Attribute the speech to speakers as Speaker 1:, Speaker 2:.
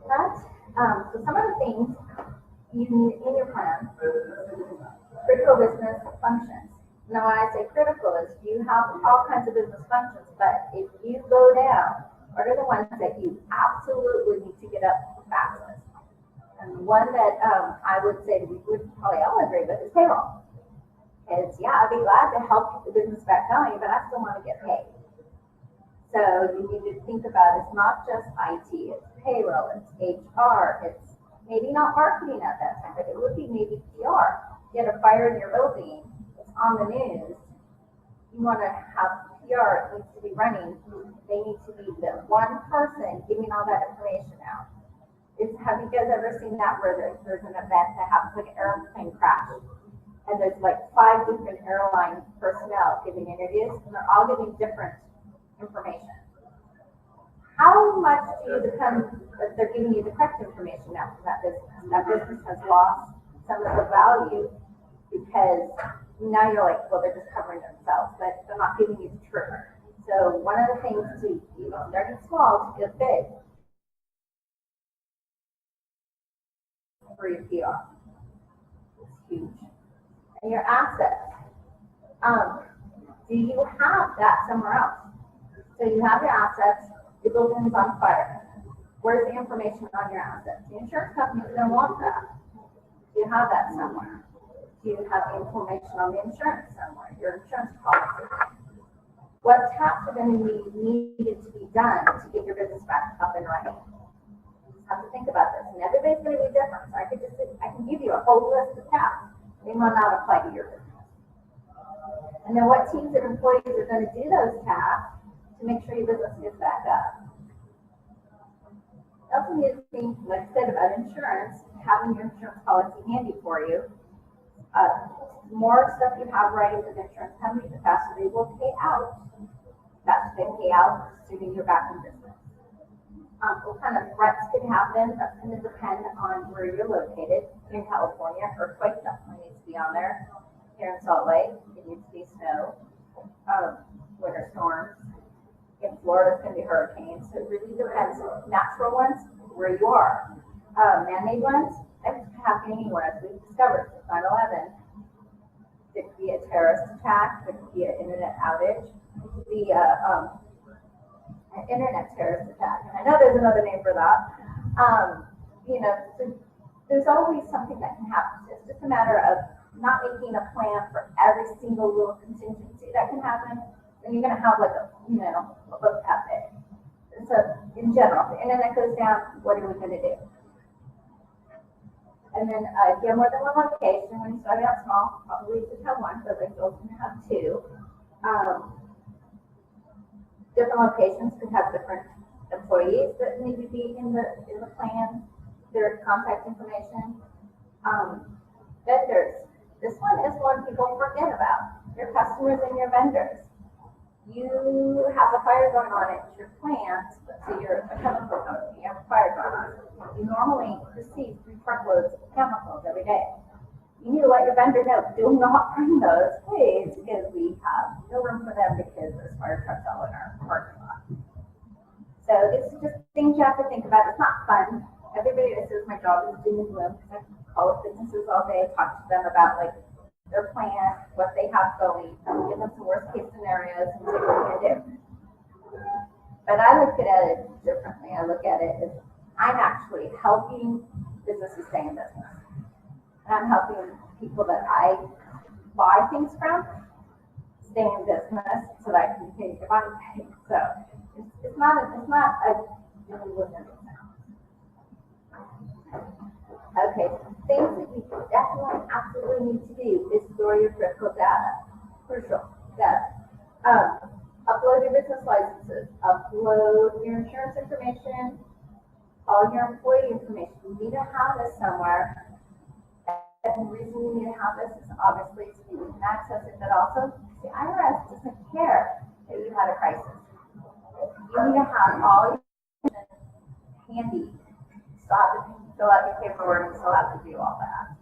Speaker 1: But so some of the things you need in your plan, critical business functions. Now, when I say critical, is you have all kinds of business functions, but if you go down, what are the ones that you absolutely need to get up fastest? And one that I would say that we would probably all agree with is payroll. It's, yeah, I'd be glad to help keep the business back going, but I still want to get paid. So you need to think about it's not just IT, it's payroll, it's HR, it's maybe not marketing at that time, but it would be maybe PR. You had a fire in your building, it's on the news. You want to have PR, it needs to be running. They need to be the one person giving all that information out. Have you guys ever seen that where there's an event that happens, like an airplane crash, and there's like 5 different airline personnel giving interviews, and they're all giving different information. How much do you depend that they're giving you the correct information now from that business? That business has lost some of the value because now you're like, well, they're just covering themselves, but they're not giving you the truth. So one of the things to, starting small to get big, for your PR. It's huge. And your assets. Do you have that somewhere else? So you have your assets, the building's on fire. Where's the information on your assets? The insurance company's going to want that. Do you have that somewhere? Do you have the information on the insurance somewhere? Your insurance policy. What tasks are going to be needed to be done to get your business back up and running? Have to think about this, and everybody's going to be different. So I can give you a whole list of tasks. They might not apply to your business. And then what teams and employees are going to do those tasks to make sure your business gets back up. Also need to think, like I said, about insurance, having your insurance policy handy for you. The more stuff you have writing with the insurance company, the faster they will pay out. The faster they pay out, assuming you're back in business. What kind of threats could happen? That's going to depend on where you're located. In California, earthquake definitely needs to be on there. Here in Salt Lake, it needs to be snow. Winter storms. In Florida, it's going to be hurricanes. So it really depends. Natural ones, where you are. Man-made ones, that can happen anywhere, as we've discovered. 9/11. It could be a terrorist attack. It could be an internet outage. It could be an internet terrorist attack. And I know there's another name for that. So there's always something that can happen. It's just a matter of not making a plan for every single little contingency that can happen. And you're going to have like a book that big. And so in general, if the internet goes down, what are we going to do? And then if you have more than one location, when you start out small, probably just have one, but like you'll have 2. Different locations could have different employees that need to be in the plan, their contact information. Vendors. This one is one people forget about. Your customers and your vendors. You have a fire going on at your plant, so you're a chemical company, you have a fire going on. You normally receive 3 truckloads of chemicals every day. You need to let your vendor know, do not bring those, please, because we have no room for them because there's fire trucks all in our parking lot. So this is just things you have to think about. It's not fun. Everybody that says my job is doom and gloom, because I call up businesses all day, talk to them about like their plan, what they have going, give them some worst case scenarios and see what we can do. But I look at it differently. I look at it as I'm actually helping businesses stay in business. And I'm helping people that I buy things from stay in business so that I can continue to buy things. So it's not a okay, things that you definitely absolutely need to do is store your critical data. Crucial data. Upload your business licenses, upload your insurance information, all your employee information. You need to have this somewhere. And the reason you need to have this is obviously so you can access it, but also the IRS doesn't care that you had a crisis. You need to have all your information handy. You still have to fill out your paperwork and still have to do all that.